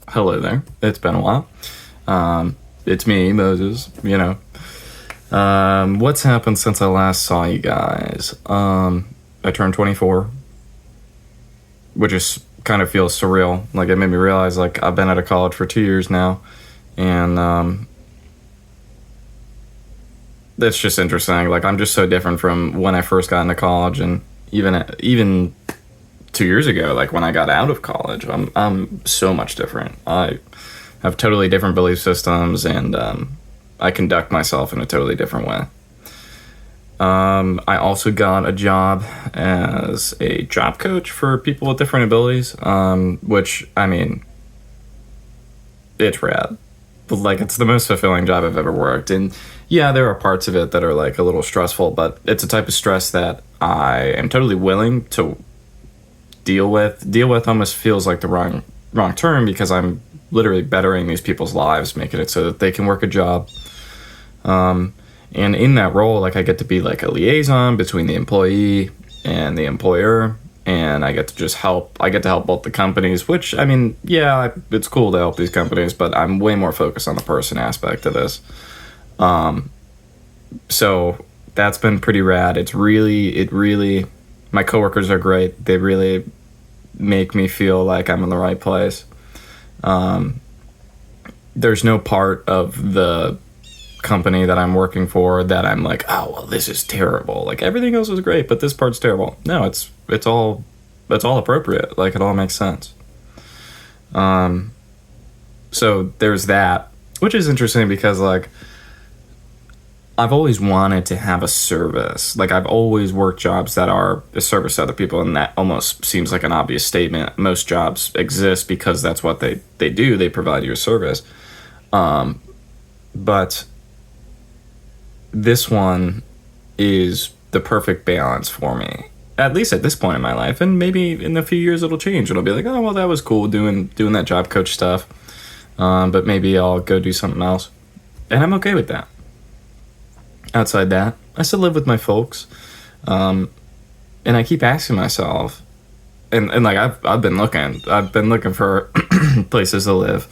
Hello there. It's been a while. It's me, Moses. What's happened since I last saw you guys? I turned 24, which is kind of feels surreal. Like, it made me realize, like, I've been out of college for 2 years now, and that's just interesting. Like, I'm just so different from when I first got into college, and even 2 years ago, like when I got out of college. I'm so much different. I have totally different belief systems, and I conduct myself in a totally different way. I also got a job as a job coach for people with different abilities, which, I mean, it's rad. But, like, it's the most fulfilling job I've ever worked. And yeah, there are parts of it that are, like, a little stressful, but it's a type of stress that I am totally willing to deal with. Deal with almost feels like the wrong term, because I'm literally bettering these people's lives, making it so that they can work a job. And in that role, like, I get to be like a liaison between the employee and the employer, and I get to just help. I get to help both the companies, which, I mean, yeah, it's cool to help these companies, but I'm way more focused on the person aspect of this. So that's been pretty rad. It really, my coworkers are great. They really make me feel like I'm in the right place. There's no part of the company that I'm working for that I'm like, oh, well, this is terrible. Like, everything else is great, but this part's terrible. No, it's all appropriate. Like, it all makes sense. So there's that, which is interesting because, like, I've always wanted to have a service. Like, I've always worked jobs that are a service to other people, and that almost seems like an obvious statement. Most jobs exist because that's what they do. They provide you a service. But this one is the perfect balance for me, at least at this point in my life. And maybe in a few years it'll change. It'll be like, oh, well, that was cool doing that job coach stuff. But maybe I'll go do something else. And I'm okay with that. Outside that, I still live with my folks. And I keep asking myself, and like, I've been looking for places to live,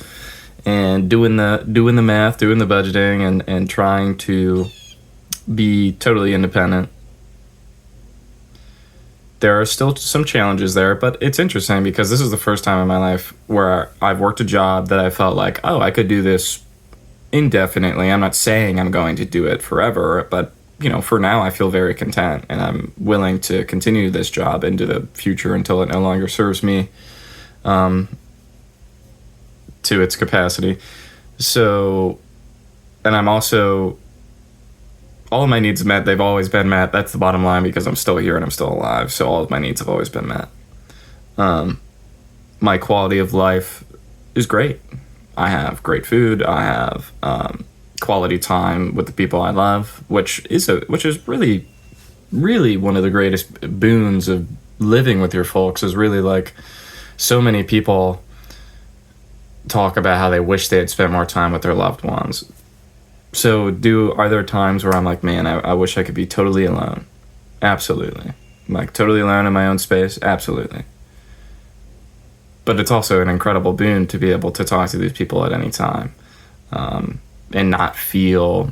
and doing the math, doing the budgeting, and trying to be totally independent. There are still some challenges there, but it's interesting because this is the first time in my life where I've worked a job that I felt like, oh, I could do this indefinitely. I'm not saying I'm going to do it forever, but, for now I feel very content, and I'm willing to continue this job into the future until it no longer serves me to its capacity. So, and I'm also, all of my needs met. They've always been met. That's the bottom line, because I'm still here and I'm still alive. So all of my needs have always been met. My quality of life is great. I have great food. I have quality time with the people I love, which is really, really one of the greatest boons of living with your folks. Is really, like, so many people talk about how they wish they had spent more time with their loved ones. So are there times where I'm like, man, I wish I could be totally alone? Absolutely. Like, totally alone in my own space? Absolutely. But it's also an incredible boon to be able to talk to these people at any time, and not feel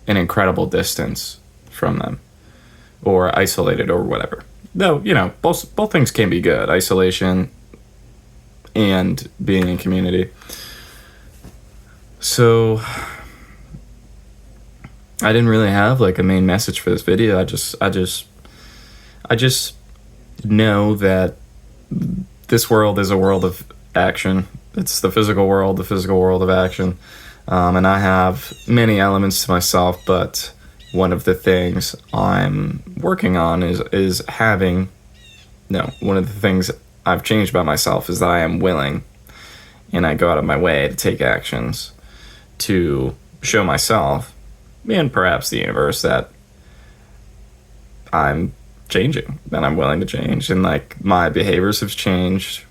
an incredible distance from them, or isolated, or whatever. Though, both things can be good, isolation and being in community. So I didn't really have, like, a main message for this video. I just know that this world is a world of action. It's the physical world of action. And I have many elements to myself, but one of the things I'm working on is having, no, one of the things I've changed about myself is that I am willing, and I go out of my way to take actions to show myself, and perhaps the universe, that I'm changing, that I'm willing to change. And, like, my behaviors have changed.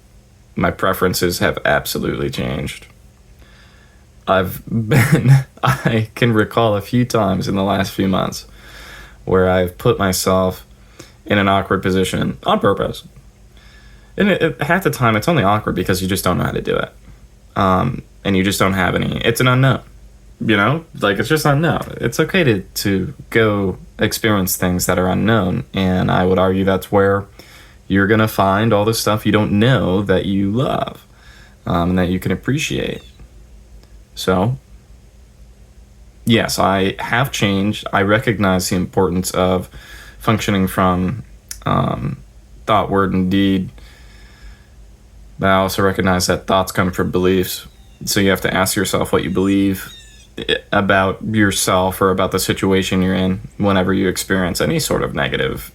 My preferences have absolutely changed. I can recall a few times in the last few months where I've put myself in an awkward position on purpose. And half the time it's only awkward because you just don't know how to do it. and you just don't have any. It's an unknown. Like, it's just unknown. It's okay to go experience things that are unknown, and I would argue that's where you're gonna find all the stuff you don't know that you love, and that you can appreciate. So, yes, I have changed. I recognize the importance of functioning from thought, word, and deed. But I also recognize that thoughts come from beliefs. So you have to ask yourself what you believe about yourself or about the situation you're in whenever you experience any sort of negative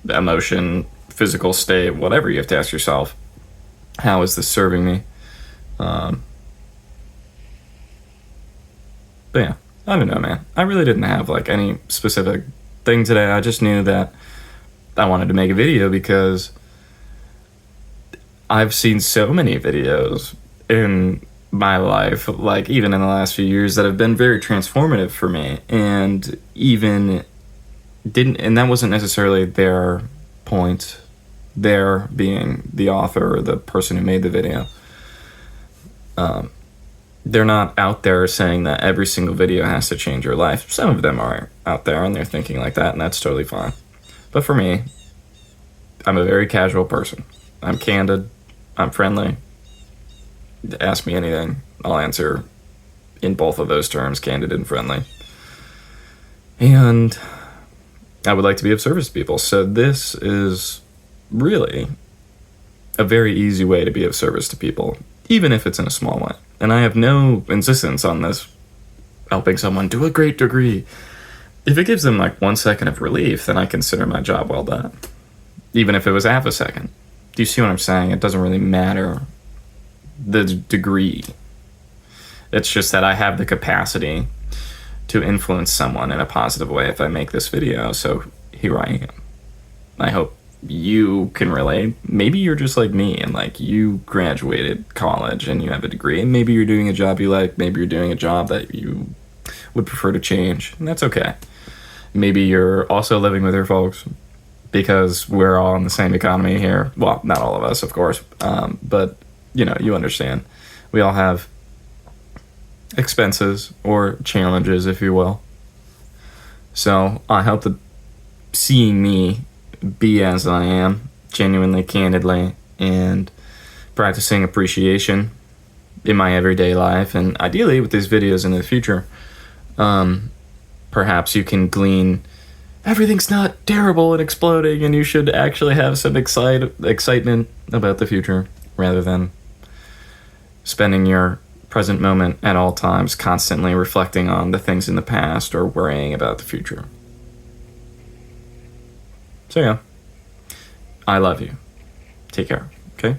emotion, physical state, whatever. You have to ask yourself, how is this serving me? But yeah, I don't know, man. I really didn't have like any specific thing today. I just knew that I wanted to make a video because I've seen so many videos in my life, like even in the last few years, that have been very transformative for me, and even didn't, and that wasn't necessarily their point, their being the author or the person who made the video. They're not out there saying that every single video has to change your life. Some of them are out there and they're thinking like that, and that's totally fine. But for me, I'm a very casual person. I'm candid. I'm friendly. Ask me anything, I'll answer in both of those terms, candid and friendly. And I would like to be of service to people. So this is really a very easy way to be of service to people, even if it's in a small way. And I have no insistence on this helping someone to a great degree. If it gives them like 1 second of relief, then I consider my job well done. Even if it was half a second. Do you see what I'm saying? It doesn't really matter the degree. It's just that I have the capacity to influence someone in a positive way if I make this video. So here I am. I hope you can relate. Maybe you're just like me and like you graduated college and you have a degree, and maybe you're doing a job you like, maybe you're doing a job that you would prefer to change, and that's okay. Maybe you're also living with your folks because we're all in the same economy here. Well, not all of us, of course, but you understand. We all have expenses or challenges, if you will. So I hope that seeing me be as I am, genuinely, candidly, and practicing appreciation in my everyday life, and ideally with these videos in the future, perhaps you can glean everything's not terrible and exploding, and you should actually have some excitement about the future rather than spending your present moment at all times constantly reflecting on the things in the past or worrying about the future. So yeah, I love you. Take care, okay?